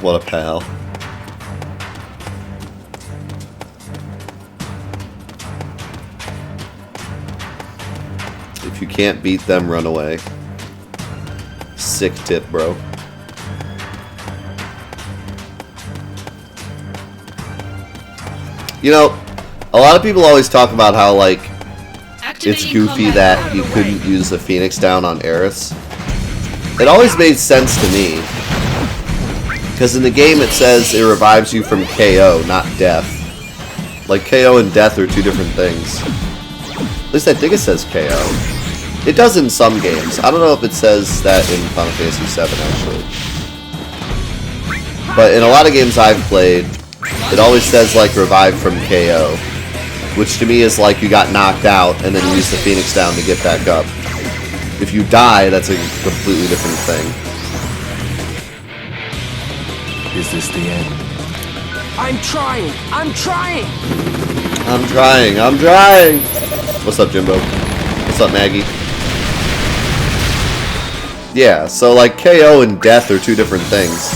What a pal. If you can't beat them, run away. Sick tip, bro. You know, a lot of people always talk about how, like, it's goofy that you couldn't use the Phoenix down on Eris. It always made sense to me. Because in the game it says it revives you from KO, not death. Like, KO and death are two different things. At least I think it says KO. It does in some games. I don't know if it says that in Final Fantasy VII, actually. But in a lot of games I've played, it always says, like, revive from KO. Which to me is like you got knocked out and then you use the Phoenix down to get back up. If you die, that's a completely different thing. Is this the end? I'm trying! I'm trying! I'm trying! I'm trying! What's up, Jimbo? What's up, Maggie? Yeah, so like KO and death are two different things.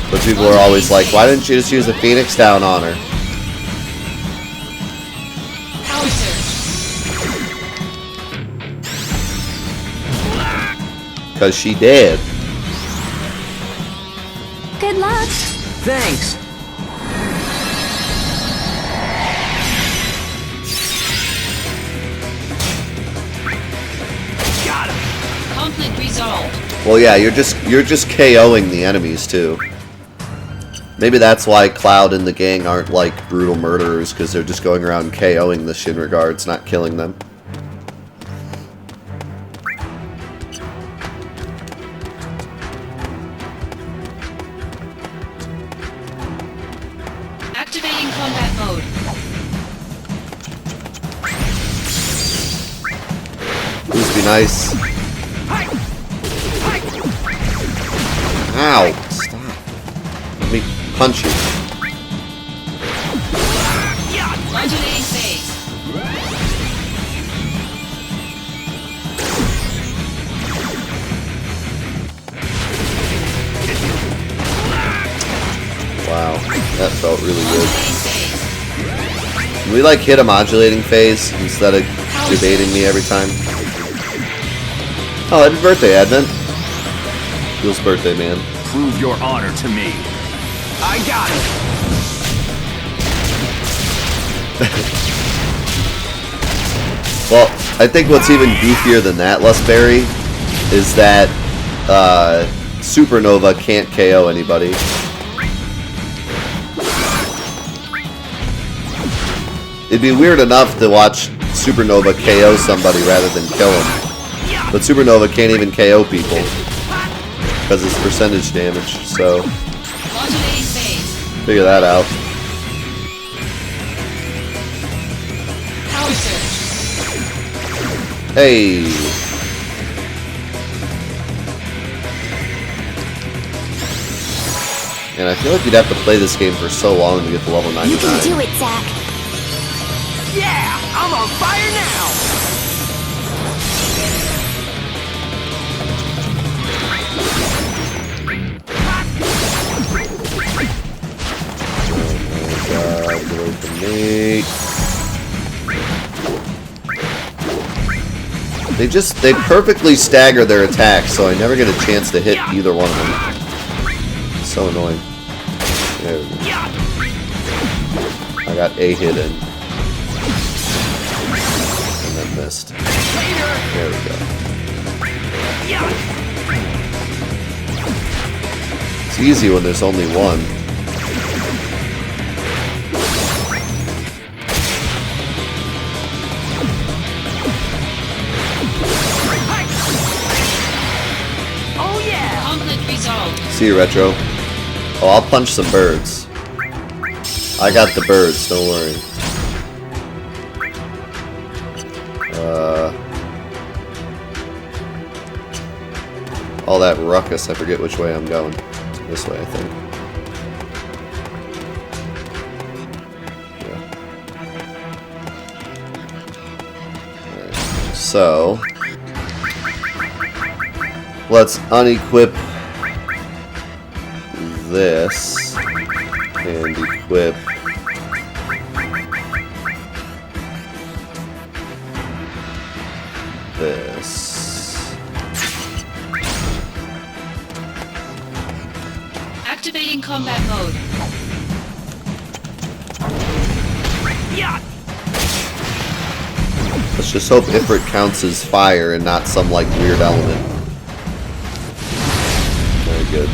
But people are always like, why didn't you just use the Phoenix down on her? Because she did. Good luck. Thanks. Got him. Conflict resolved. Well, yeah, you're just KOing the enemies too. Maybe that's why Cloud and the gang aren't like brutal murderers, because they're just going around KOing the Shinra guards, not killing them. Activating combat mode. Please be nice. Ow! Stop. Let me punch you. Modulating phase. Wow, that felt really good. Can we like hit a modulating phase instead of debating me every time? Oh, happy birthday, Advent. Feels birthday, man. Prove your honor to me. I got it. Well, I think what's even goofier than that, Lustberry, is that Supernova can't KO anybody. It'd be weird enough to watch Supernova KO somebody rather than kill him. But Supernova can't even KO people because it's percentage damage, so figure that out. Hey! And I feel like you'd have to play this game for so long to get to level 99. You can do it, Zack. Yeah! I'm on fire now! Oh my god, get away from me. They perfectly stagger their attacks, so I never get a chance to hit either one of them. So annoying. There we go. I got a hit in. And then missed. There we go. It's easy when there's only one. See you, Retro. Oh, I'll punch some birds. I got the birds, don't worry. All that ruckus, I forget which way I'm going. This way, I think. Yeah. Alright, so let's unequip this and equip this. Activating combat mode. Let's just hope Ifrit counts as fire and not some like weird element. Very good.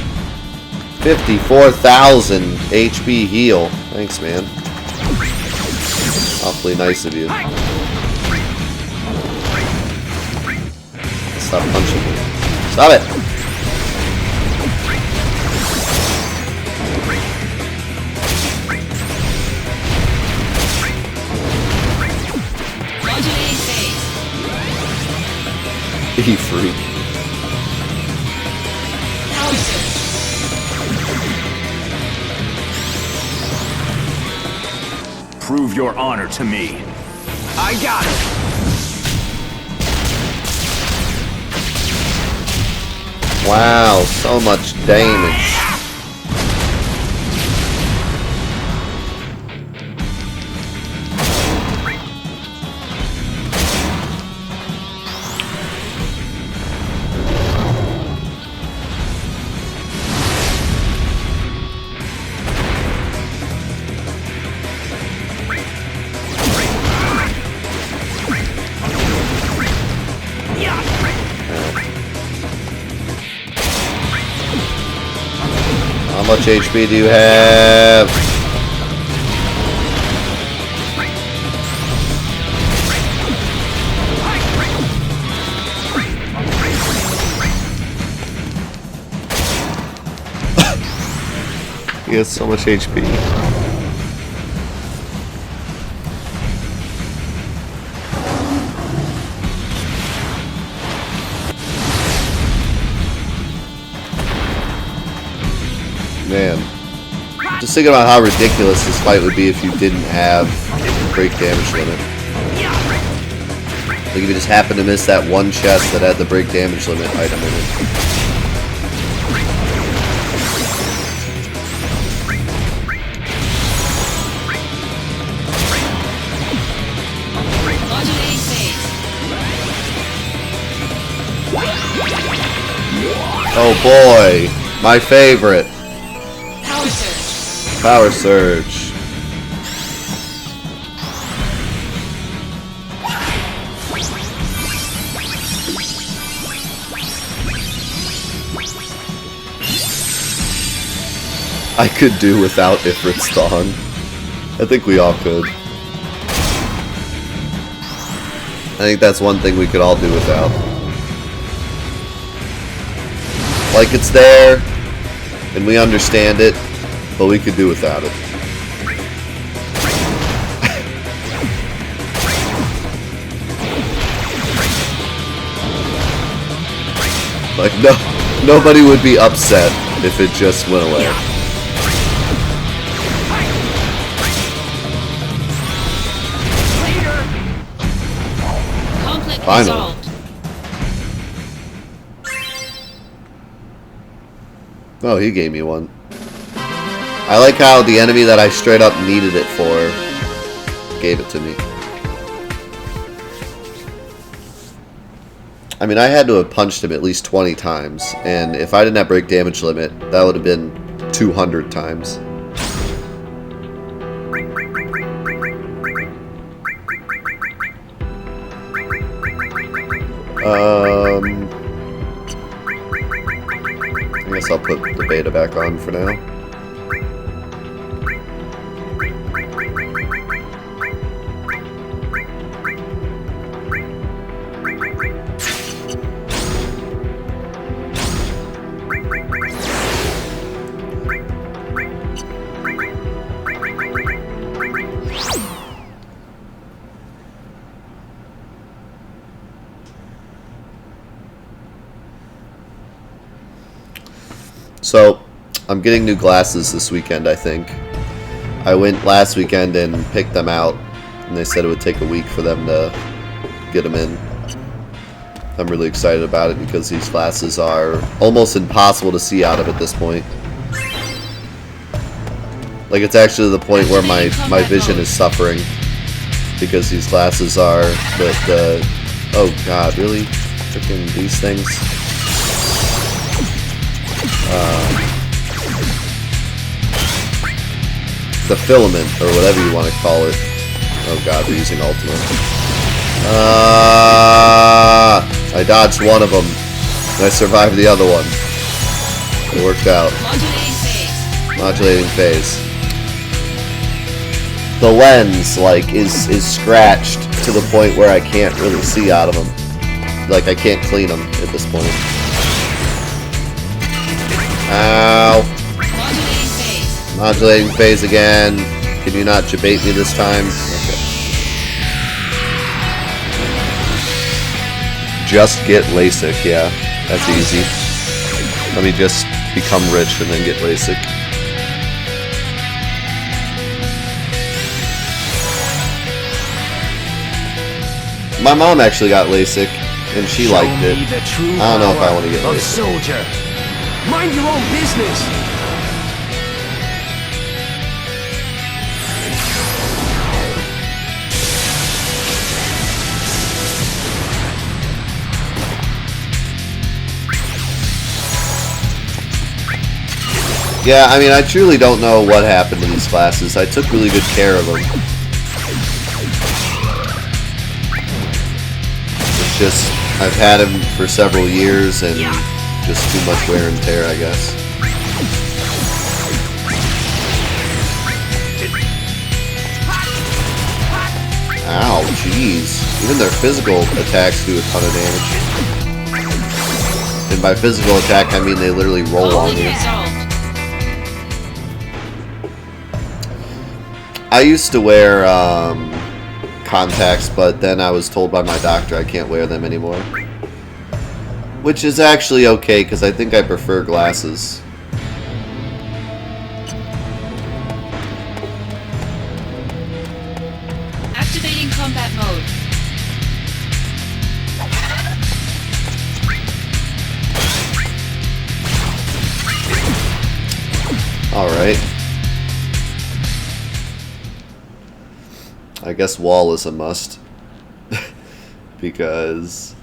54,000 HP heal. Thanks, man. Awfully nice of you. Stop punching me. Stop it! Modulating phase. You freak. Power surge. Prove your honor to me. I got it! Wow, so much damage. How much HP do you have? He has so much HP. Man, just thinking about how ridiculous this fight would be if you didn't have break damage limit. Like if you just happened to miss that one chest that had the break damage limit item in it. Modulating phase. Oh boy, my favorite. Power surge. Power Surge. I could do without Ifrit's Thong. I think we all could. I think that's one thing we could all do without. Like, it's there, and we understand it, but we could do without it. Like, nobody would be upset if it just went away. Conflict Finally. resolved. Oh, he gave me one. I like how the enemy that I straight up needed it for gave it to me. I mean, I had to have punched him at least 20 times, and if I didn't have break damage limit, that would have been 200 times. I guess I'll put the beta back on for now. So, I'm getting new glasses this weekend, I think. I went last weekend and picked them out, and they said it would take a week for them to get them in. I'm really excited about it because these glasses are almost impossible to see out of at this point. Like, it's actually the point where my vision is suffering. Because these glasses are the oh god, really? Freaking these things? The filament, or whatever you want to call it. Oh god, they're using Ultima. I dodged one of them, and I survived the other one. It worked out. Modulating phase. Modulating phase. The lens, like, is scratched to the point where I can't really see out of them. Like, I can't clean them at this point. Ow. Modulating phase. Modulating phase again. Can you not debate me this time? Okay. Just get LASIK, yeah. That's easy. Let me just become rich and then get LASIK. My mom actually got LASIK, and she liked it. I don't know if I want to get LASIK. Soldier, mind your own business. Yeah, I mean, I truly don't know what happened to these glasses. I took really good care of them. Just, I've had him for several years and just too much wear and tear, I guess. Ow, jeez. Even their physical attacks do a ton of damage. And by physical attack, I mean they literally roll on you. I used to wear, contacts, but then I was told by my doctor I can't wear them anymore. Which is actually okay, because I think I prefer glasses. Activating combat mode. Alright. I guess wall is a must. Because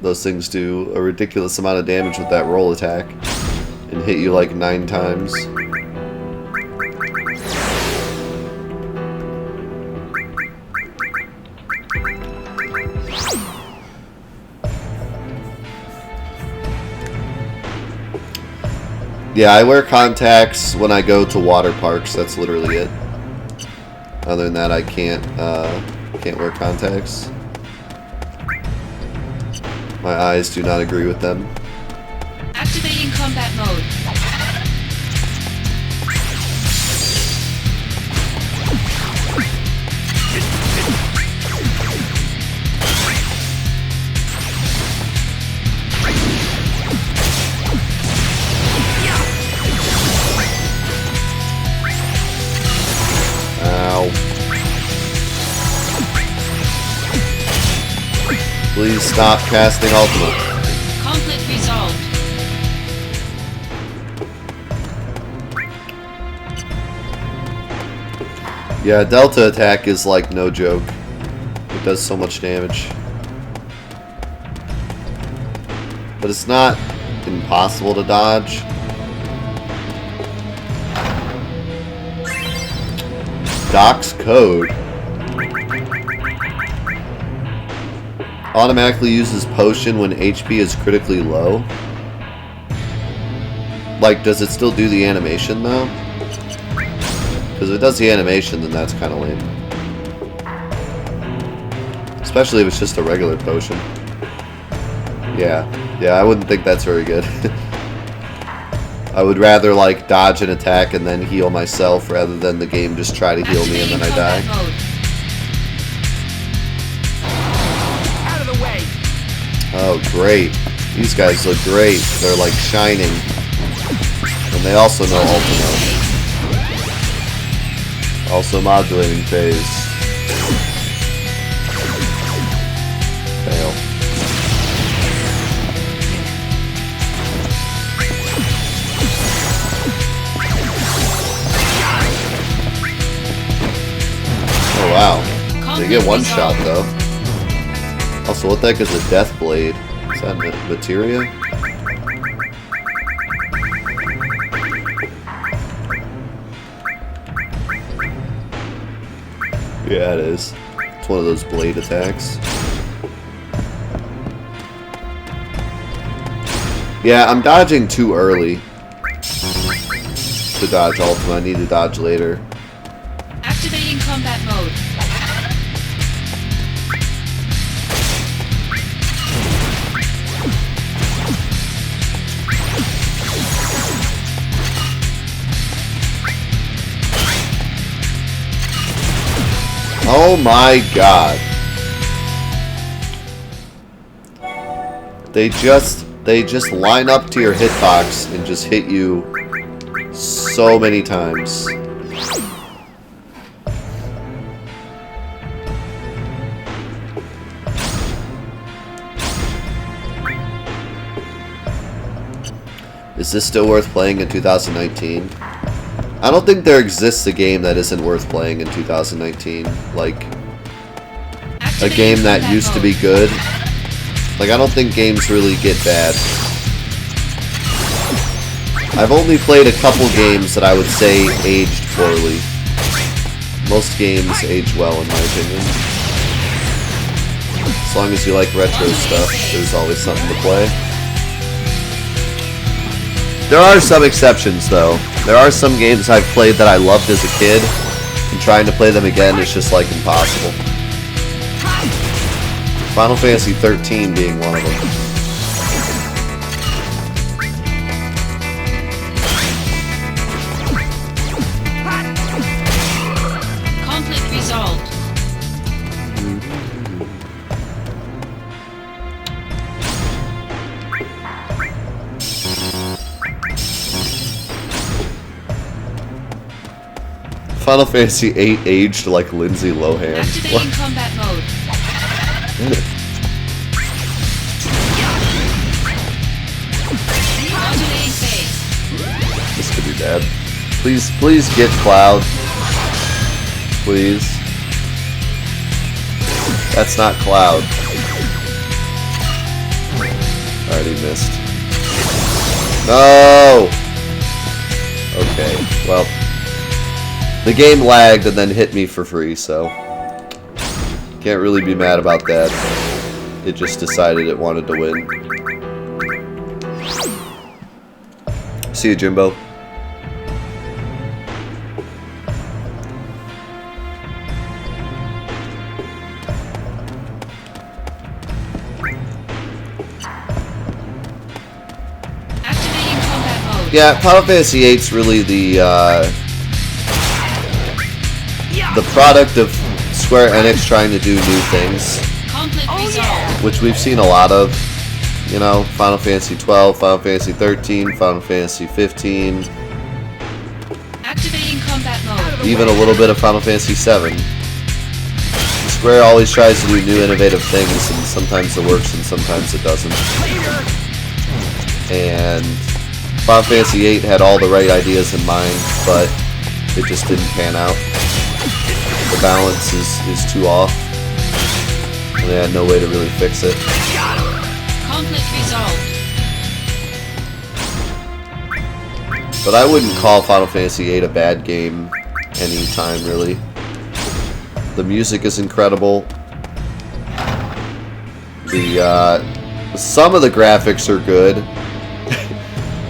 those things do a ridiculous amount of damage with that roll attack. And hit you like 9 times. Yeah, I wear contacts when I go to water parks. That's literally it. Other than that, I can't wear contacts. My eyes do not agree with them. Activating combat mode. Please stop casting Ultimate. Conflict resolved. Yeah, Delta attack is like no joke. It does so much damage. But it's not impossible to dodge. Doc's code. Automatically uses potion when HP is critically low. Like, does it still do the animation though? Because if it does the animation, then that's kind of lame. Especially if it's just a regular potion. Yeah, I wouldn't think that's very good. I would rather like dodge an attack and then heal myself rather than the game just try to heal me and then I die. Oh, great. These guys look great. They're like shining. And they also know Ultimate. Also modulating phase. Fail. Wow. They Conflict get one shot resolved. though. Also, what the heck is a death blade? Is that materia? Yeah, it is. It's one of those blade attacks. Yeah, I'm dodging too early to dodge Ultima. I need to dodge later. Activating combat mode. Oh my god. They just line up to your hitbox and just hit you so many times. Is this still worth playing in 2019? I don't think there exists a game that isn't worth playing in 2019. Like, a game that used to be good. Like, I don't think games really get bad. I've only played a couple games that I would say aged poorly. Most games age well, in my opinion. As long as you like retro stuff, there's always something to play. There are some exceptions, though. There are some games I've played that I loved as a kid, and trying to play them again is just, like, impossible. Final Fantasy 13 being one of them. Conflict resolved. Final Fantasy 8 aged like Lindsay Lohan. Activating combat mode. Modulating phase. This could be bad. Please get Cloud. Please. That's not Cloud. Already missed. No! Okay, well. The game lagged and then hit me for free, so can't really be mad about that. It just decided it wanted to win. See you, Jimbo. Activating combat mode. Yeah, Final Fantasy VIII's really the product of Square Enix trying to do new things, Conflict resolved. which we've seen a lot of. You know, Final Fantasy 12, Final Fantasy 13, Final Fantasy 15, Activating combat mode. even a little bit of Final Fantasy 7. Square always tries to do new innovative things, and sometimes it works and sometimes it doesn't. And Final Fantasy VIII had all the right ideas in mind, but it just didn't pan out. The balance is too off, and they had no way to really fix it. Conflict resolved. But I wouldn't call Final Fantasy VIII a bad game anytime, really. The music is incredible. Some of the graphics are good.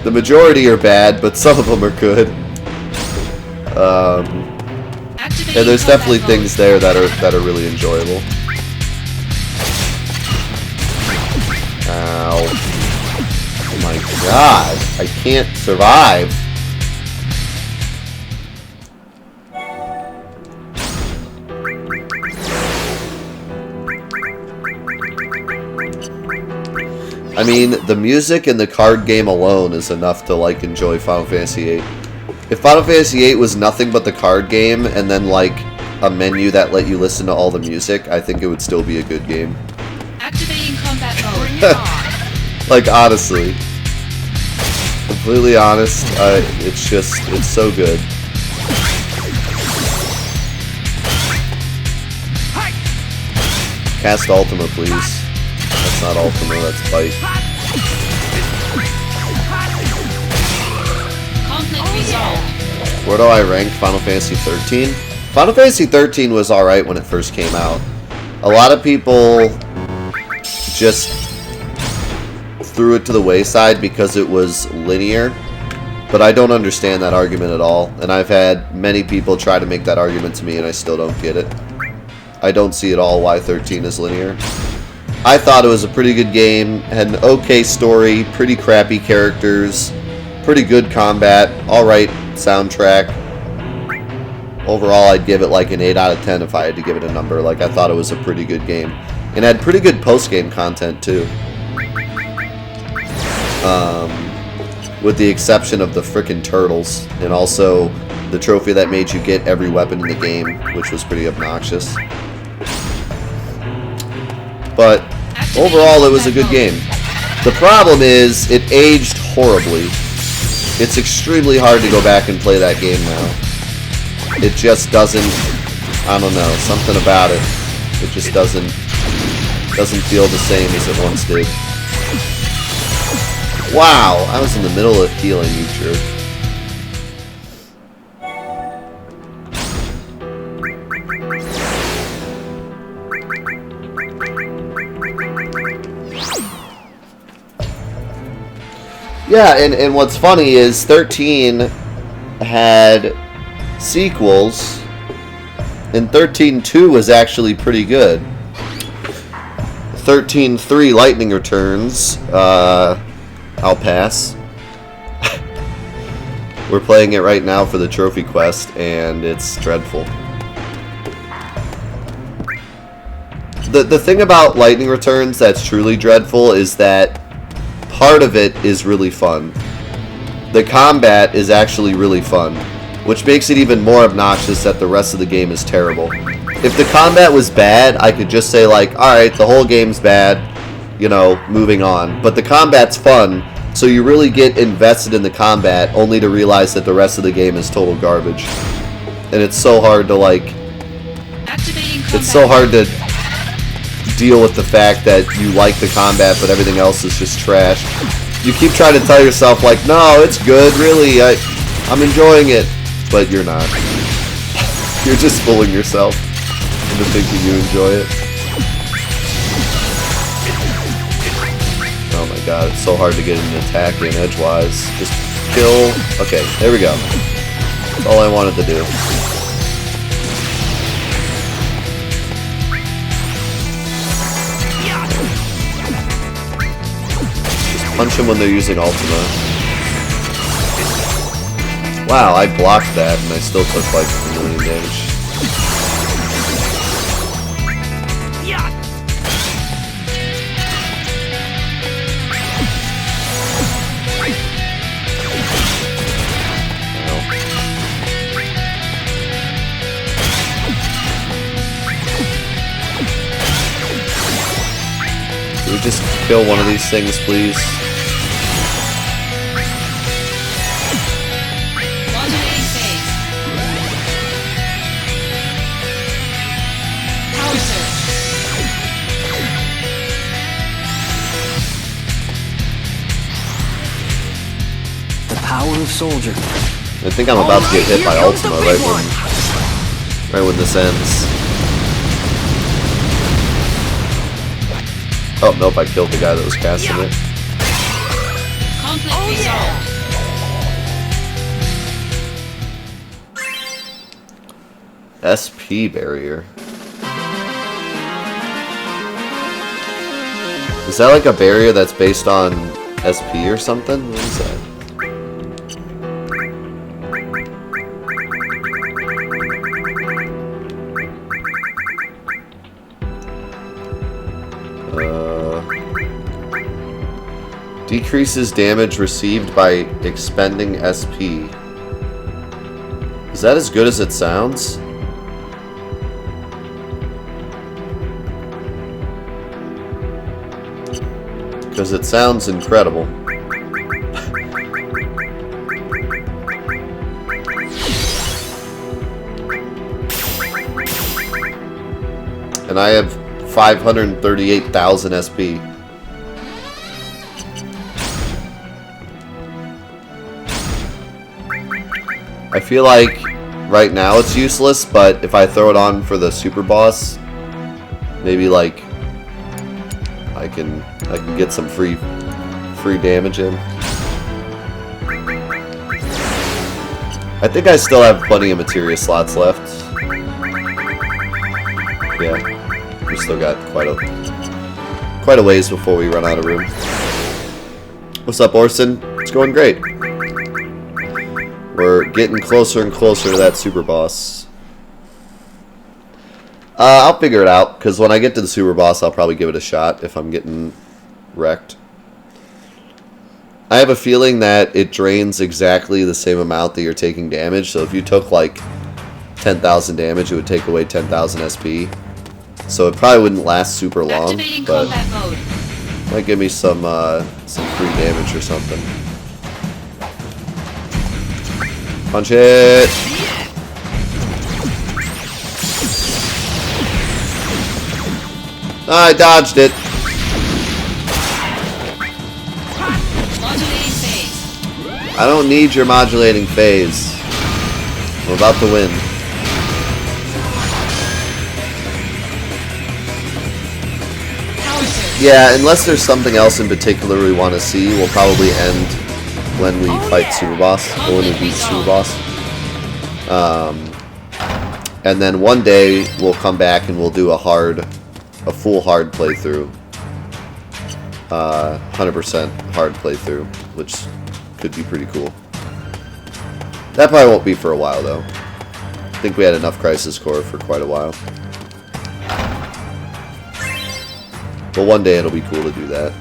The majority are bad, but some of them are good. And there's definitely things there that are really enjoyable. Ow. Oh my god. I can't survive. I mean, the music and the card game alone is enough to, like, enjoy Final Fantasy VIII. If Final Fantasy VIII was nothing but the card game, and then, like, a menu that let you listen to all the music, I think it would still be a good game. Activating combat mode. Like, honestly. Completely honest, it's so good. Cast Ultima, please. That's not Ultima, that's Bite. Conflict resolved. Where do I rank Final Fantasy 13? Final Fantasy 13 was alright when it first came out. A lot of people just threw it to the wayside because it was linear, but I don't understand that argument at all, and I've had many people try to make that argument to me and I still don't get it. I don't see at all why 13 is linear. I thought it was a pretty good game, had an okay story, pretty crappy characters, pretty good combat, alright soundtrack. Overall, I'd give it like an 8 out of 10 if I had to give it a number. Like, I thought it was a pretty good game. And had pretty good post-game content, too. With the exception of the frickin' turtles. And also the trophy that made you get every weapon in the game, which was pretty obnoxious. But overall, it was a good game. The problem is, it aged horribly. It's extremely hard to go back and play that game now. It just doesn't, I don't know, something about it. It just doesn't feel the same as it once did. Wow, I was in the middle of healing, you jerk. Yeah, and what's funny is 13 had sequels, and 13-2 was actually pretty good. 13-3 Lightning Returns, I'll pass. We're playing it right now for the trophy quest, and it's dreadful. The thing about Lightning Returns that's truly dreadful is that part of it is really fun. The combat is actually really fun, which makes it even more obnoxious that the rest of the game is terrible. If the combat was bad, I could just say like, alright, the whole game's bad, you know, moving on. But the combat's fun, so you really get invested in the combat, only to realize that the rest of the game is total garbage. And it's so hard to like, it's so hard to deal with the fact that you like the combat, but everything else is just trash. You keep trying to tell yourself like, no, it's good, really, I'm enjoying it. But you're not. You're just fooling yourself into thinking you enjoy it. Oh my god, it's so hard to get an attack in edgewise. Just kill. Okay, there we go. That's all I wanted to do. Just punch him when they're using Ultima. Wow, I blocked that and I still took like 1 million damage. Can we just kill one of these things, please? Power of soldier. I think I'm about to get hit by Ultima right when this ends. Oh nope, I killed the guy that was casting it. Conflict resolved. SP barrier. Is that like a barrier that's based on SP or something? What is that? Decreases damage received by expending SP. Is that as good as it sounds? Because it sounds incredible. And I have 538,000 SP. I feel like right now it's useless, but if I throw it on for the super boss, maybe like I can get some free damage in. I think I still have plenty of materia slots left. Yeah, we still got quite a ways before we run out of room. What's up, Orson? It's going great. We're getting closer and closer to that super boss. I'll figure it out, because when I get to the super boss, I'll probably give it a shot if I'm getting wrecked. I have a feeling that it drains exactly the same amount that you're taking damage, so if you took like 10,000 damage, it would take away 10,000 SP. So it probably wouldn't last super long, but might give me some free damage or something. Punch it! I dodged it. I don't need your modulating phase. I'm about to win. Yeah, unless there's something else in particular we want to see, we'll probably end when we fight Super Boss, or when we beat Super Boss. And then one day we'll come back and we'll do a full hard playthrough. 100% hard playthrough, which could be pretty cool. That probably won't be for a while though. I think we had enough Crisis Core for quite a while. But one day it'll be cool to do that.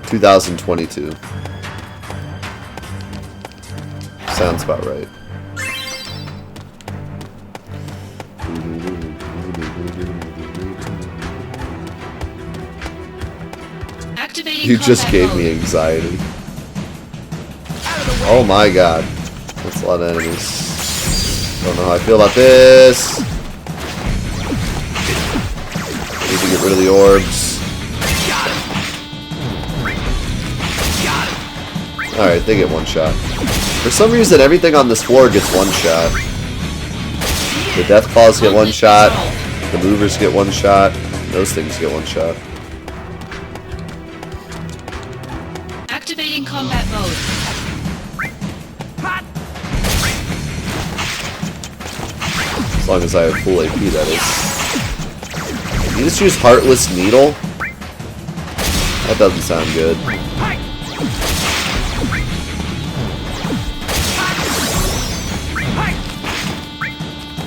2022. Sounds about right. You just gave me anxiety. Oh my god. That's a lot of enemies. Don't know how I feel about this. Need to get rid of the orbs. Alright, they get one shot. For some reason, everything on this floor gets one shot. The Death Claws get one shot. The Movers get one shot. Those things get one shot. Activating combat mode. As long as I have full AP, that is. You just use Heartless Needle? That doesn't sound good.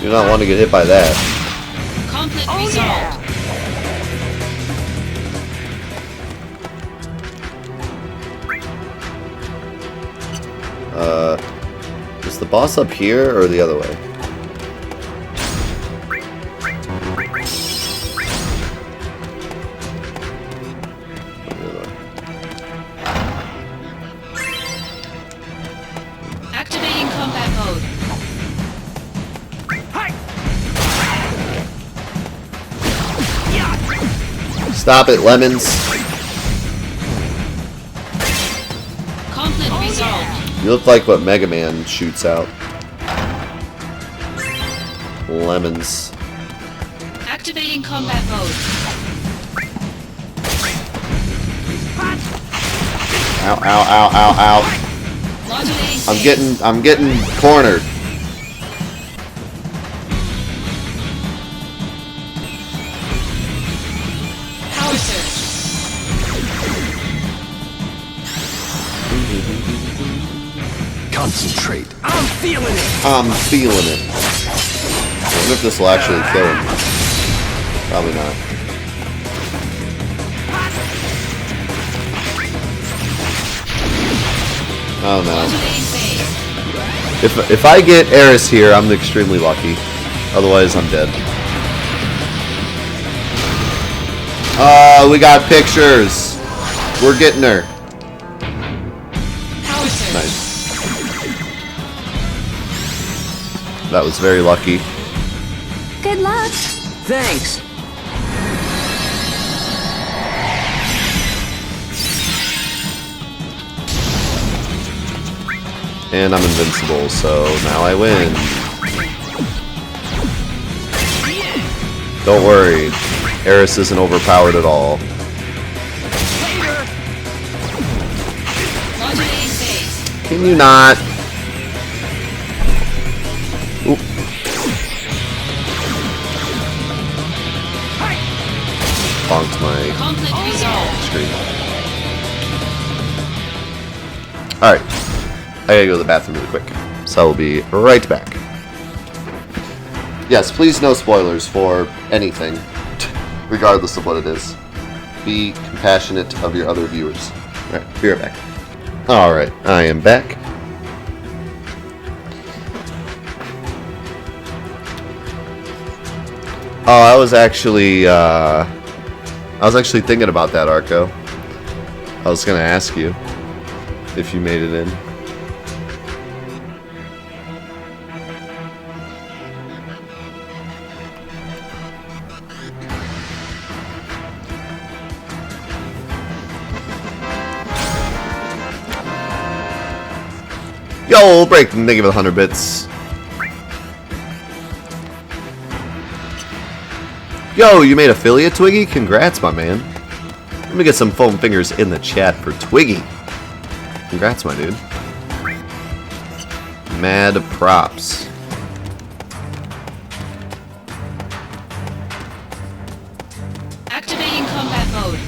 Do not want to get hit by that. Conflict resolved. Is the boss up here or the other way? Activating combat mode. Stop it, lemons. Conflict resolved. You look like what Mega Man shoots out. Lemons. Activating combat mode. Ow, ow, ow, ow, ow. Modulating I'm getting cornered. power surge. Concentrate. I'm feeling it. I'm feeling it. I wonder if this will actually kill him. Probably not. Oh no. Modulating phase. If I get Eris here, I'm extremely lucky. Otherwise, I'm dead. We got pictures. We're getting her. Power surge. Nice. That was very lucky. Good luck. What? Thanks. And I'm invincible, so now I win. Don't worry, Eris isn't overpowered at all. Modulating phase. Can you not? Oop. Bonked my Conflict resolved. screen. Alright. I gotta go to the bathroom really quick. So I will be right back. Yes, please no spoilers for anything, regardless of what it is. Be compassionate of your other viewers. Alright, be right back. Alright, I am back. Oh, I was actually thinking about that, Arco. I was gonna ask you if you made it in. Yo, Breaking, thank you for the 100 bits. Yo, you made affiliate, Twiggy? Congrats, my man. Let me get some foam fingers in the chat for Twiggy. Congrats, my dude. Mad props. Activating combat mode.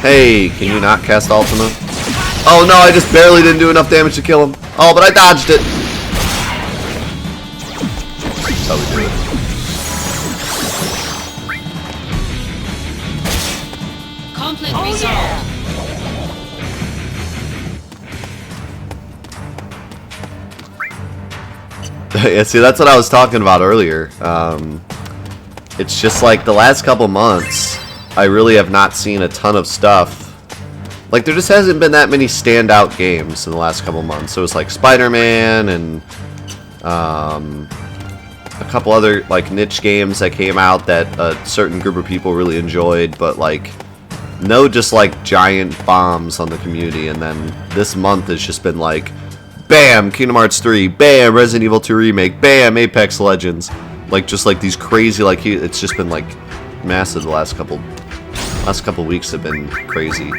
Hey, can you not cast Ultima? Oh no, I just barely didn't do enough damage to kill him. Oh, but I dodged it. That's how we do it. Conflict resolved. Yeah, see, that's what I was talking about earlier. It's just like the last couple months, I really have not seen a ton of stuff. Like, there just hasn't been that many standout games in the last couple months. So it's like Spider-Man and a couple other like niche games that came out that a certain group of people really enjoyed, but like no just like giant bombs on the community. And then this month has just been like, bam, Kingdom Hearts 3, bam, Resident Evil 2 Remake, bam, Apex Legends. Like, just like these crazy, like, it's just been like massive the last couple weeks have been crazy.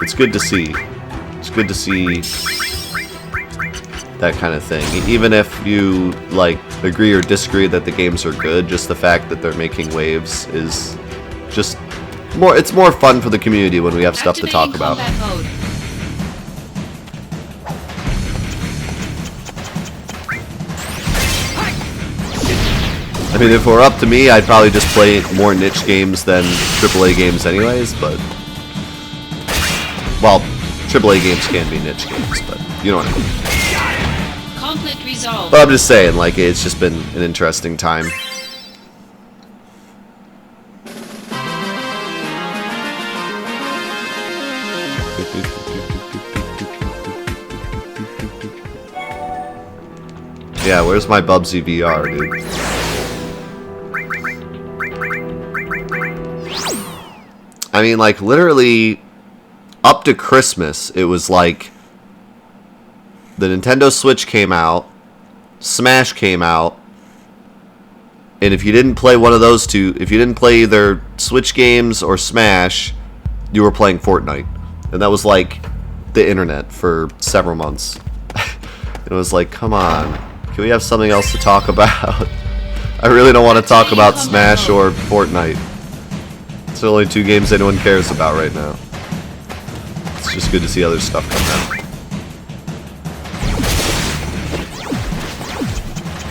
It's good to see. It's good to see that kind of thing. Even if you like agree or disagree that the games are good, just the fact that they're making waves is just more. It's more fun for the community when we have stuff to talk about. Mode. I mean, if it were up to me, I'd probably just play more niche games than AAA games anyways, but... Well, AAA games can be niche games, but you know what I mean. Conflict resolved. But I'm just saying, like, it's just been an interesting time. Yeah, where's my Bubsy VR, dude? I mean, like, literally, up to Christmas, it was like, the Nintendo Switch came out, Smash came out, and if you didn't play one of those two, if you didn't play either Switch games or Smash, you were playing Fortnite. And that was like the internet for several months. It was like, come on, can we have something else to talk about? I really don't want to talk about Smash or Fortnite. It's the only two games anyone cares about right now. It's just good to see other stuff come out.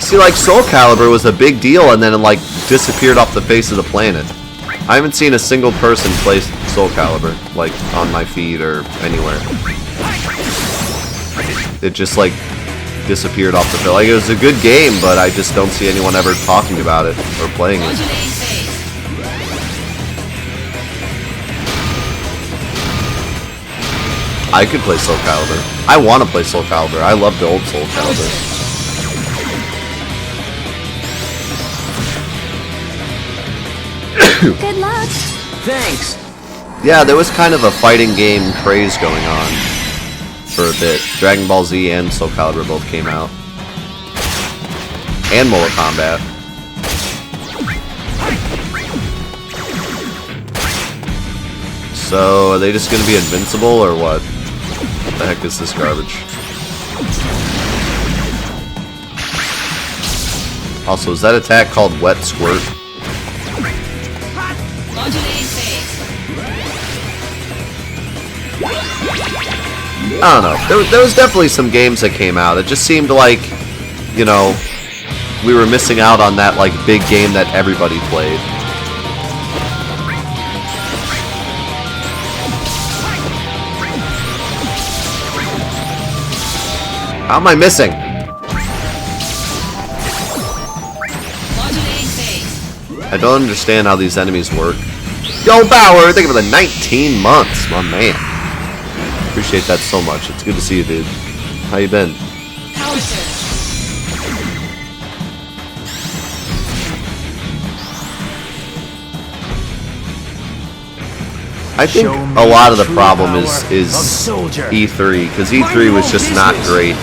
See, like, Soul Calibur was a big deal and then it, like, disappeared off the face of the planet. I haven't seen a single person play Soul Calibur, like, on my feed or anywhere. It just, like, disappeared off the field. Like, it was a good game, but I just don't see anyone ever talking about it or playing it. I could play Soul Calibur. I want to play Soul Calibur. I love the old Soul Calibur. Good luck. Thanks. Yeah, there was kind of a fighting game craze going on for a bit. Dragon Ball Z and Soul Calibur both came out. And Mortal Kombat. So, are they just gonna be invincible, or what? What the heck is this garbage? Also, is that attack called Wet Squirt? Modulating phase. I don't know. There was definitely some games that came out. It just seemed like, you know, we were missing out on that, like, big game that everybody played. How am I missing? Modulating phase. I don't understand how these enemies work. Yo, Bauer! Thank you for the 19 months, my man. Appreciate that so much. It's good to see you, dude. How you been? Power surge. I think a lot of the problem is E3, because E3 was just not great.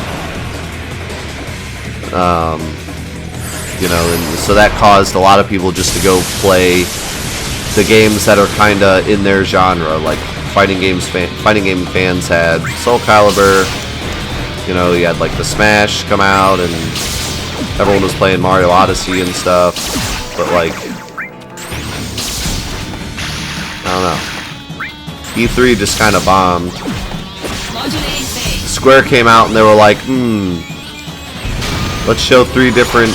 You know, and so that caused a lot of people just to go play the games that are kind of in their genre. Like fighting game fans had Soul Calibur. You know, you had like the Smash come out, and everyone was playing Mario Odyssey and stuff. But like, I don't know. E3 just kind of bombed. Modulating phase. Square came out and they were like, let's show 3 different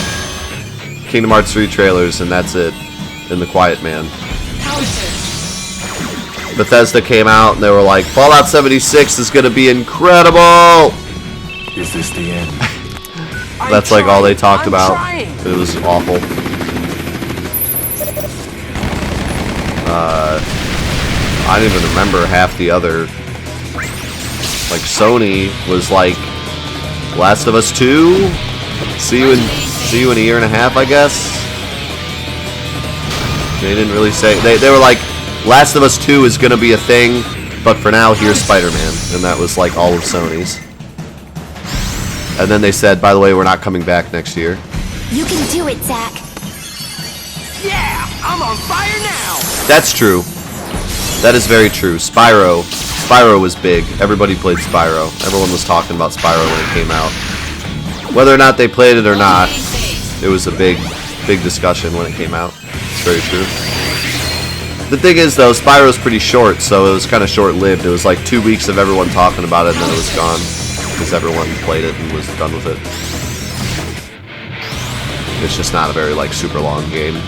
Kingdom Hearts 3 trailers, and that's it. In the Quiet Man. Power surge. Bethesda came out and they were like, Fallout 76 is gonna be incredible! Is this the end? That's like all they talked about. It was awful. I don't even remember half the other. Like Sony was like, Last of Us 2? See you in a year and a half, I guess. They didn't really say. They were like, Last of Us 2 is gonna be a thing, but for now, here's Spider-Man, and that was like all of Sony's. And then they said, by the way, we're not coming back next year. You can do it, Zach. Yeah, I'm on fire now. That's true. That is very true. Spyro was big. Everybody played Spyro. Everyone was talking about Spyro when it came out. Whether or not they played it or not, it was a big discussion when it came out. It's very true. The thing is, though, Spyro's pretty short, so it was kind of short-lived. It was like 2 weeks of everyone talking about it, and then it was gone. Because everyone played it and was done with it. It's just not a very, like, super long game.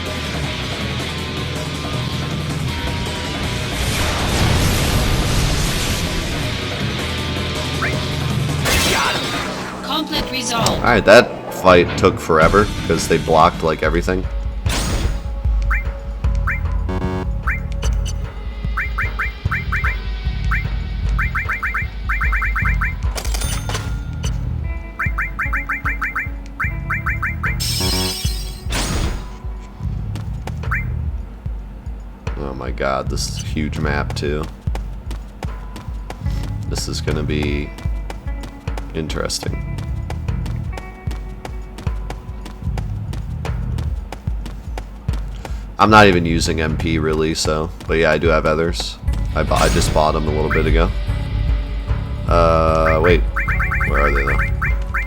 Conflict resolved. Alright, that fight took forever, because they blocked, like, everything. Oh my god, this is a huge map too. This is gonna be interesting. I'm not even using MP really, so, but yeah, I do have others. I just bought them a little bit ago. Wait, where are they though?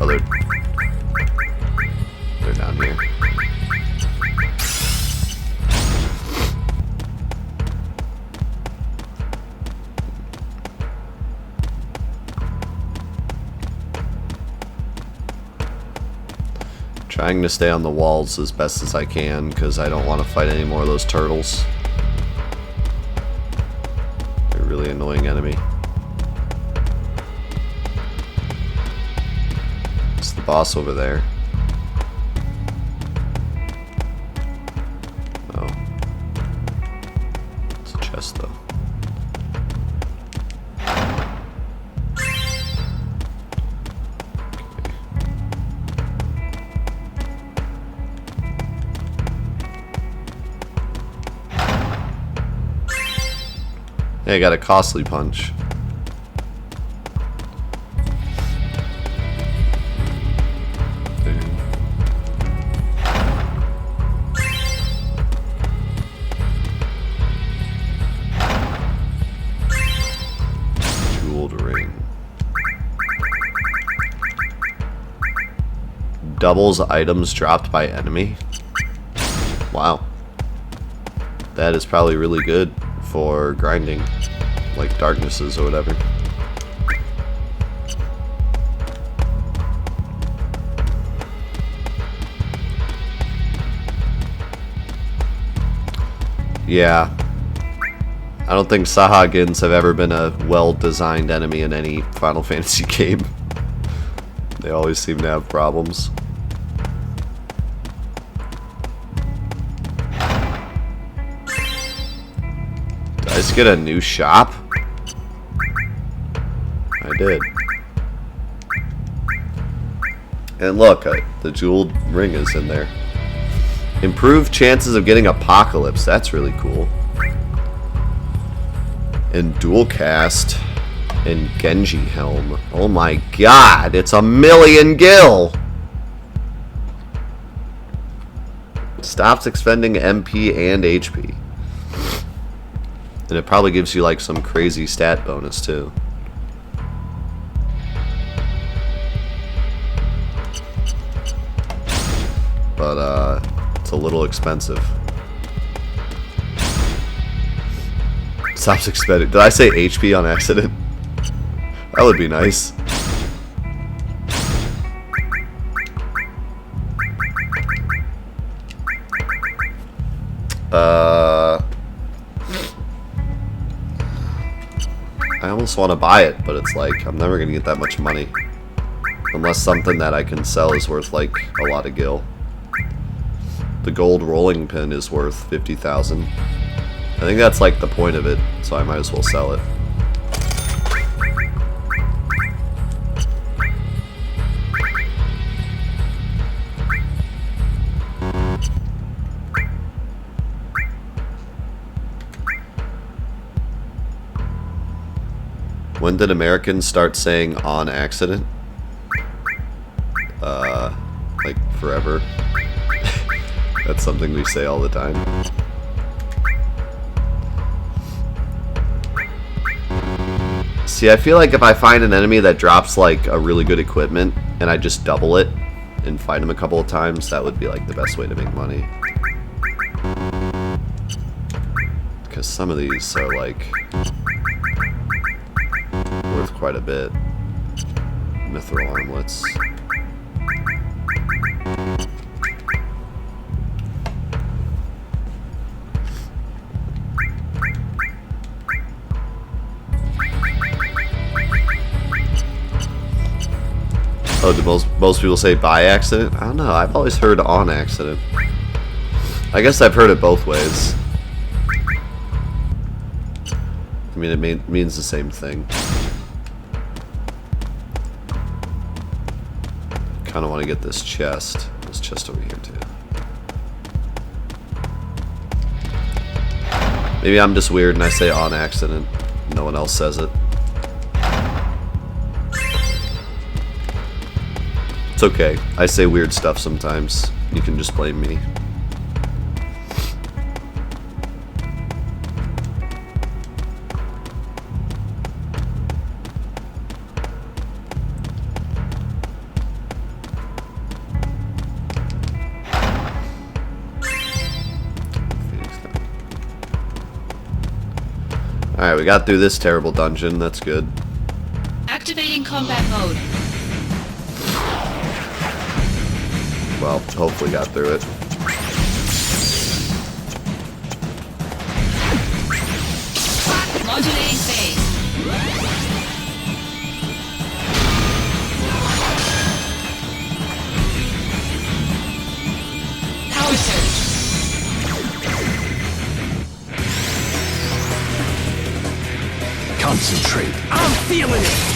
Oh, they're down here. Trying to stay on the walls as best as I can because I don't want to fight any more of those turtles. They're a really annoying enemy. It's the boss over there. Oh. It's a chest though. Hey, I got a costly punch. Jeweled ring. Doubles items dropped by enemy. Wow. That is probably really good for grinding, like darknesses or whatever. Yeah. I don't think Sahagins have ever been a well-designed enemy in any Final Fantasy game. They always seem to have problems. Did I just get a new shop? I did. And look, the jeweled ring is in there. Improved chances of getting Apocalypse. That's really cool. And dual cast. And Genji helm. Oh my god, it's a million gil! Stops expending MP and HP. And it probably gives you like some crazy stat bonus too. But it's a little expensive. Stops expending. Did I say HP on accident? That would be nice. I almost want to buy it, but it's like I'm never gonna get that much money unless something that I can sell is worth like a lot of gil. The gold rolling pin is worth 50,000. I think that's like the point of it, so I might as well sell it. When did Americans start saying on accident? Like forever. That's something we say all the time. See, I feel like if I find an enemy that drops like a really good equipment and I just double it and fight him a couple of times, that would be like the best way to make money. Because some of these are like worth quite a bit. Mithril armlets. Oh, do most people say by accident? I don't know. I've always heard on accident. I guess I've heard it both ways. I mean, it means the same thing. Kind of want to get this chest. This chest over here too. Maybe I'm just weird and I say on accident. No one else says it. It's okay. I say weird stuff sometimes. You can just blame me. Alright, we got through this terrible dungeon. That's good. Activating combat mode. Well, hopefully got through it. Modulating phase. Power surge. Concentrate. I'm feeling it.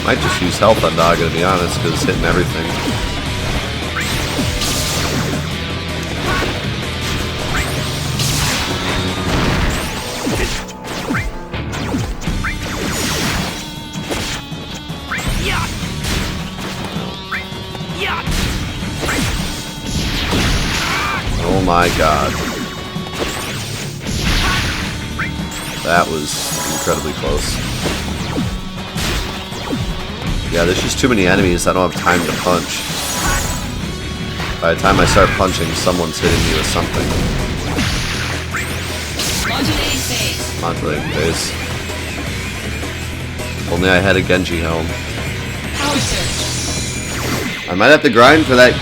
Might just use health on Daga, to be honest, because it's hitting everything. Oh my god. That was incredibly close. Yeah, there's just too many enemies. I don't have time to punch. By the time I start punching, someone's hitting me with something. Modulating phase. Modulating phase. Only I had a Genji helm. Power surge. I might have to grind for that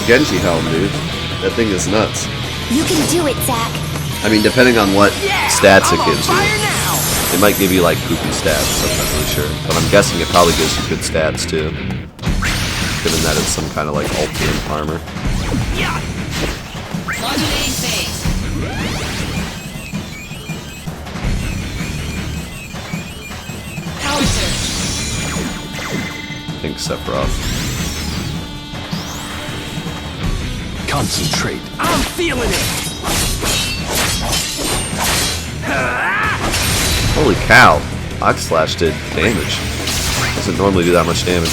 Genji helm, dude. That thing is nuts. You can do it, Zack. I mean, depending on what stats it gives you. Now. It might give you, like, poopy stats, I'm not really sure. But I'm guessing it probably gives you good stats, too. Given that it's some kind of, like, ultimate armor. Modulating phase. Power surge. I think Sephiroth. Concentrate. I'm feeling it. Holy cow. Ox Slash did damage. Doesn't normally do that much damage.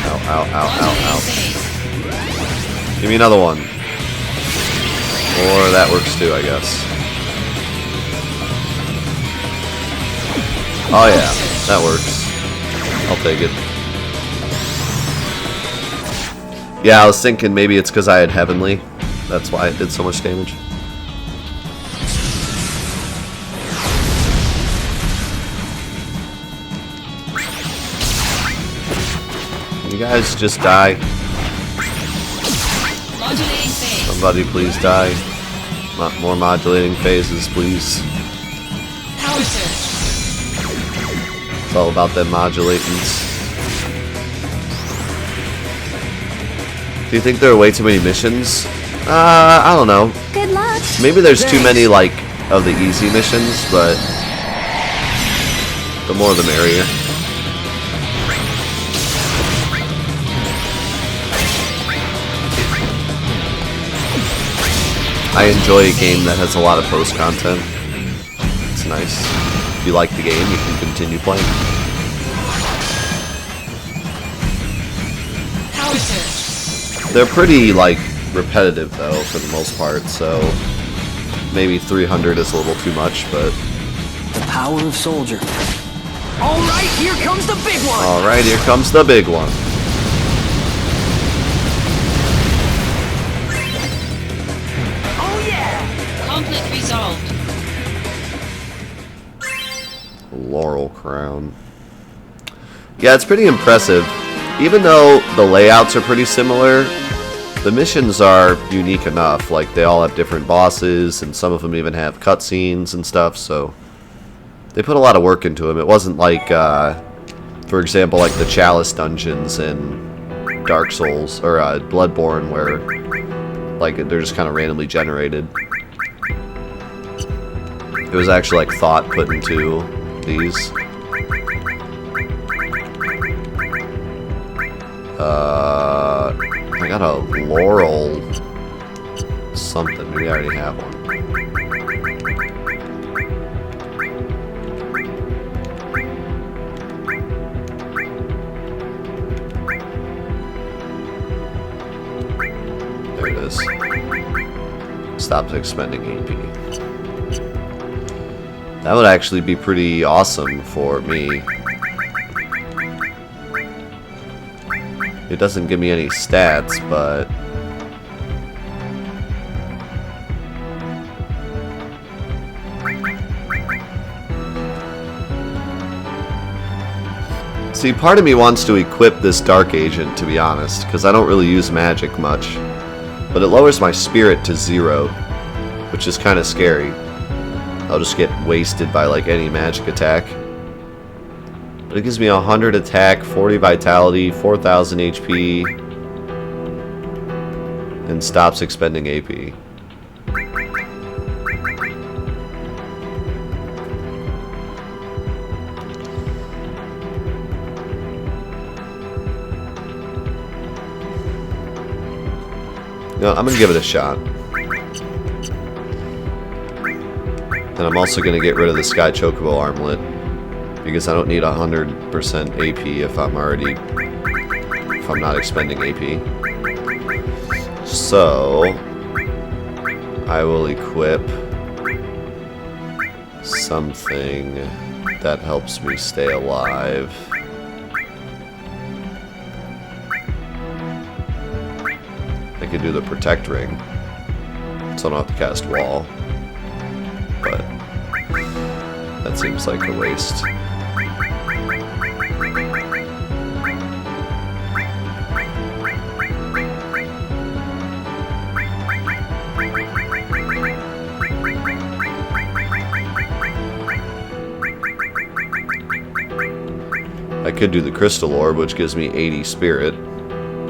Ow, ow, ow, ow, ow. Give me another one. Or that works too, I guess. Oh yeah, that works. I'll take it. Yeah, I was thinking maybe it's because I had Heavenly. That's why it did so much damage. You guys just die. Modulating phase. Somebody please die. More modulating phases, please. Power surge. It's all about them modulatings. Do you think there are way too many missions? I don't know. Good luck. Maybe there's too many, like, of the easy missions, but the more the merrier. I enjoy a game that has a lot of post-content. It's nice. If you like the game, you can continue playing. Power surge. They're pretty, like, repetitive, though, for the most part, so maybe 300 is a little too much, but... The power of soldier. All right, here comes the big one. Alright, here comes the big one. Oh yeah. Conflict resolved. Laurel Crown. Yeah, it's pretty impressive. Even though the layouts are pretty similar, the missions are unique enough. Like, they all have different bosses, and some of them even have cutscenes and stuff, so they put a lot of work into them. It wasn't like, for example, like the Chalice dungeons in Dark Souls, or Bloodborne, where, like, they're just kind of randomly generated. It was actually, like, thought put into these. I got a Laurel something. Maybe I already have one. There it is. Stops expending AP. That would actually be pretty awesome for me. It doesn't give me any stats, but... See, part of me wants to equip this Dark Agent, to be honest, because I don't really use magic much. But it lowers my spirit to 0, which is kind of scary. I'll just get wasted by, like, any magic attack. But it gives me 100 attack, 40 vitality, 4,000 HP, and stops expending AP. No, I'm gonna give it a shot. And I'm also gonna get rid of the Sky Chocobo armlet because I don't need 100% AP if I'm not expending AP. So I will equip something that helps me stay alive. I could do the Protect Ring, so I don't have to cast Wall, but that seems like a waste. I could do the Crystal Orb, which gives me 80 Spirit.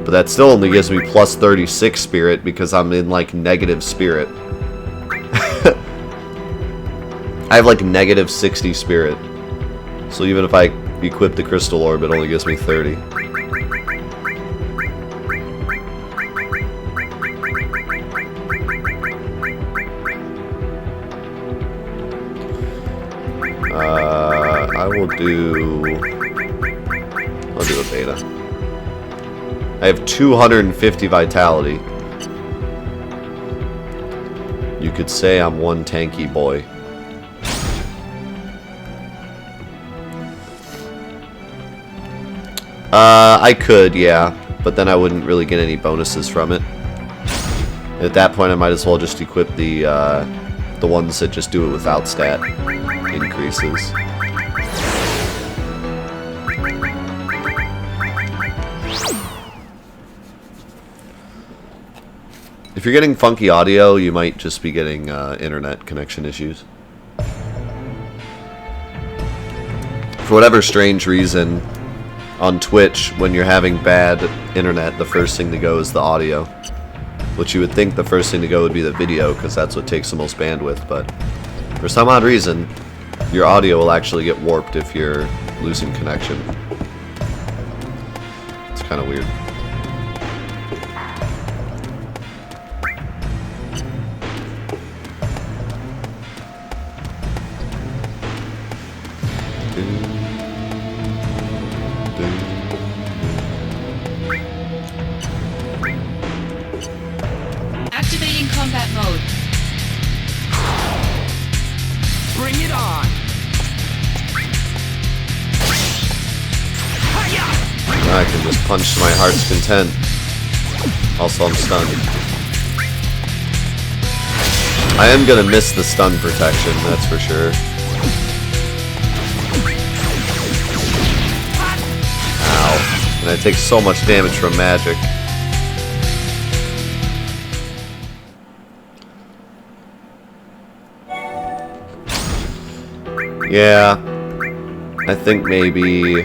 But that still only gives me plus 36 Spirit because I'm in, like, negative Spirit. I have, like, negative 60 Spirit. So even if I equip the Crystal Orb, it only gives me 30. I'll do a beta. I have 250 vitality. You could say I'm one tanky boy. I could, yeah, but then I wouldn't really get any bonuses from it. At that point, I might as well just equip the ones that just do it without stat increases. If you're getting funky audio, you might just be getting internet connection issues. For whatever strange reason, on Twitch, when you're having bad internet, the first thing to go is the audio. Which you would think the first thing to go would be the video, because that's what takes the most bandwidth, but for some odd reason, your audio will actually get warped if you're losing connection. It's kind of weird. Activating combat mode. Bring it on! Now I can just punch to my heart's content. Also, I'm stunned. I am gonna miss the stun protection, that's for sure. Ow. And I take so much damage from magic. Yeah, I think maybe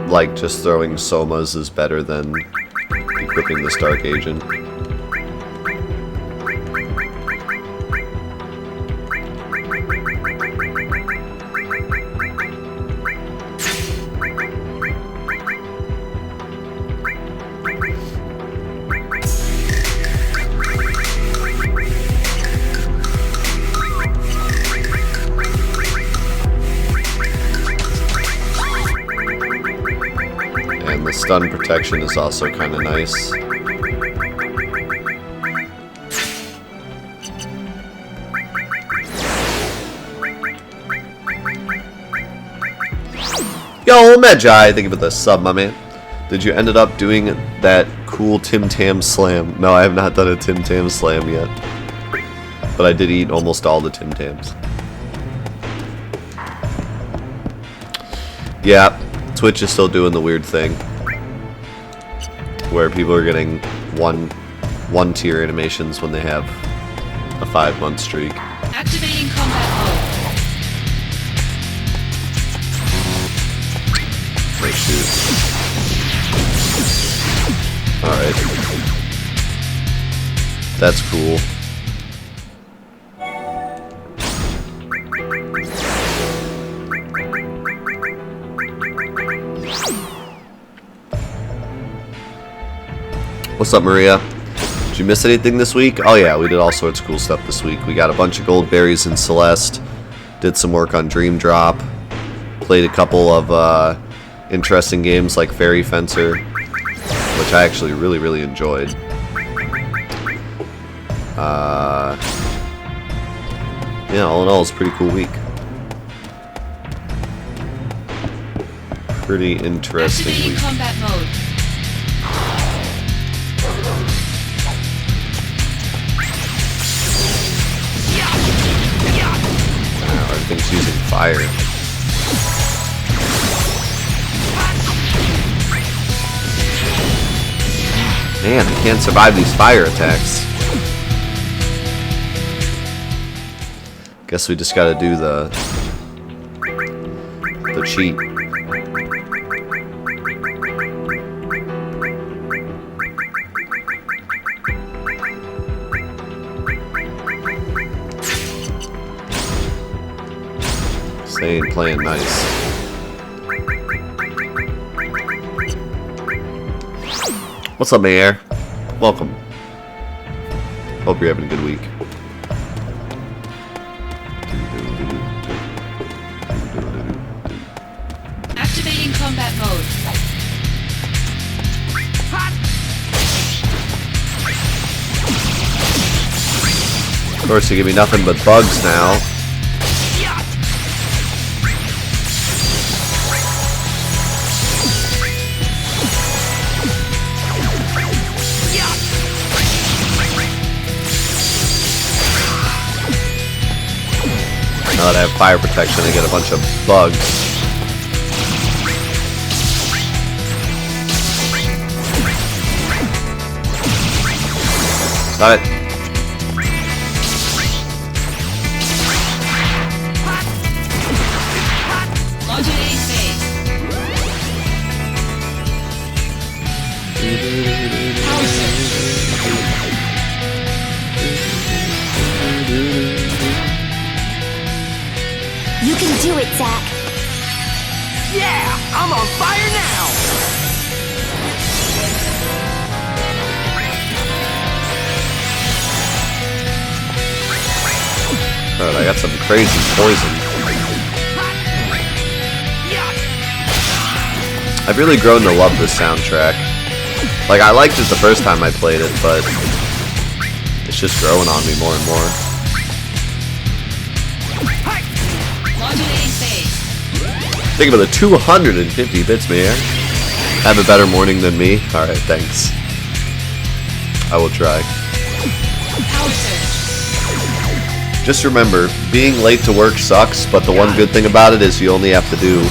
like just throwing Somas is better than equipping this Dark Agent. And the stun protection is also kind of nice. Yo, Medjai, thank you for the sub, my man. Did you ended up doing that cool Tim Tam Slam? No, I have not done a Tim Tam Slam yet. But I did eat almost all the Tim Tams. Yeah, Twitch is still doing the weird thing where people are getting one tier animations when they have a 5-month streak. Activating combat mode. Great shoot. Alright. That's cool. What's up, Maria? Did you miss anything this week? Oh yeah, we did all sorts of cool stuff this week. We got a bunch of gold berries in Celeste. Did some work on Dream Drop. Played a couple of interesting games like Fairy Fencer, which I actually really enjoyed. Yeah, all in all, it's a pretty cool week. Pretty interesting Activating week. combat mode. Wow, everything's using fire. Man, I can't survive these fire attacks. Guess we just gotta do the cheat. Staying playing nice. What's up, Mayor? Welcome. Hope you're having a good week. Activating combat mode. Of course, you give me nothing but bugs now. Now that I have fire protection, I get a bunch of bugs. Stop it. Modulating phase. Power surge. You can do it, Zack. Yeah! I'm on fire now! Alright, I got some crazy poison. I've really grown to love this soundtrack. Like, I liked it the first time I played it, but it's just growing on me more and more. Modulating phase. Think about the 250 bits, man. Have a better morning than me? Alright, thanks. I will try. Power surge. Just remember, being late to work sucks, but the one good thing about it is you only have to do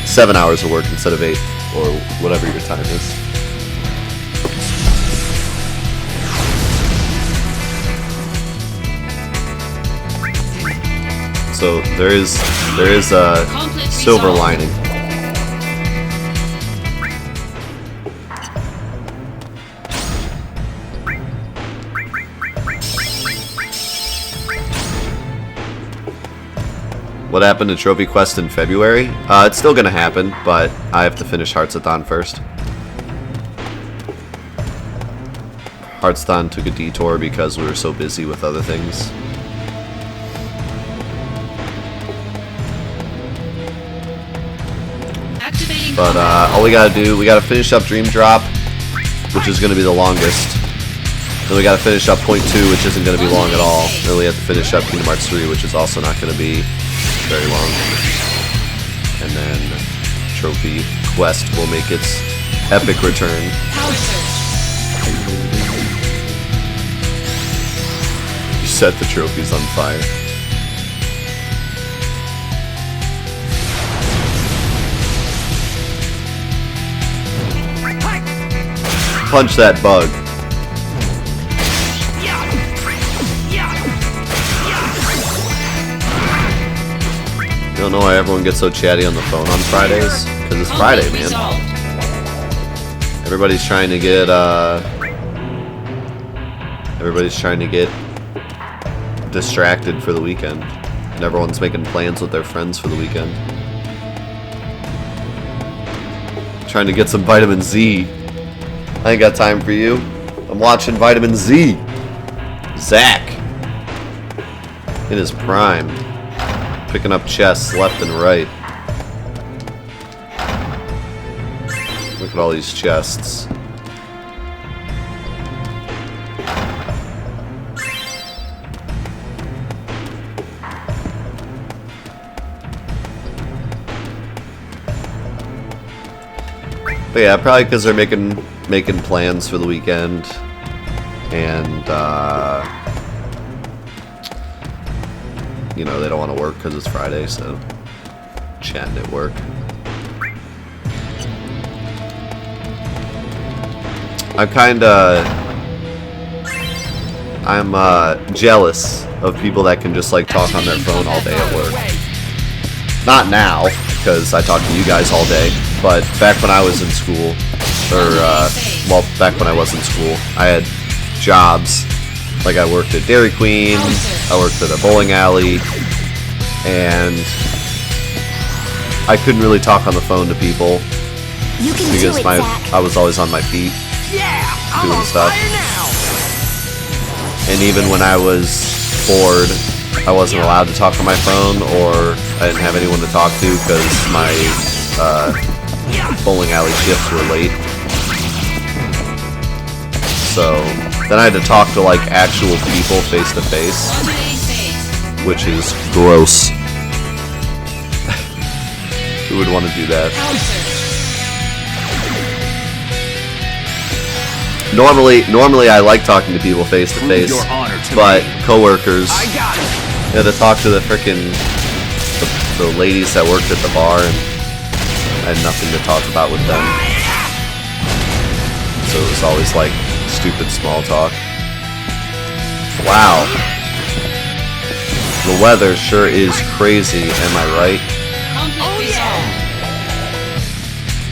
7 hours of work instead of 8, or whatever your time is. So there is a silver lining. What happened to Trophy Quest in February? It's still gonna happen, but I have to finish Heartsathon first. Heartsathon took a detour because we were so busy with other things. But all we gotta do, we gotta finish up Dream Drop, which is gonna be the longest. Then we gotta finish up Point 2, which isn't gonna be long at all. Then we have to finish up Kingdom Hearts 3, which is also not gonna be very long. And then Trophy Quest will make its epic return. Power surge. You set the trophies on fire. Punch that bug. You don't know why everyone gets so chatty on the phone on Fridays? Because it's Friday, man. Everybody's trying to get distracted for the weekend. And everyone's making plans with their friends for the weekend. Trying to get some vitamin Z. I ain't got time for you. I'm watching Vitamin Z. Zach. In his prime. Picking up chests left and right. Look at all these chests. But yeah, probably because they're making plans for the weekend, and you know, they don't want to work because it's Friday, so chatting at work. I'm jealous of people that can just like talk on their phone all day at work. Not now, because I talk to you guys all day, but back when I was in school, or, well, back when I was in school, I had jobs. Like, I worked at Dairy Queen, I worked at a bowling alley, and I couldn't really talk on the phone to people You can because do it, Zach. I was always on my feet Yeah, I'm doing on stuff. fire now. And even when I was bored, I wasn't allowed to talk on my phone, or I didn't have anyone to talk to because my bowling alley shifts were late. So then I had to talk to like actual people face to face, which is gross. Who would want to do that? Normally I like talking to people face to face, but coworkers, I got it. I had to talk to the frickin' the ladies that worked at the bar, and I had nothing to talk about with them. So it was always like stupid small talk. Wow. The weather sure is crazy, am I right?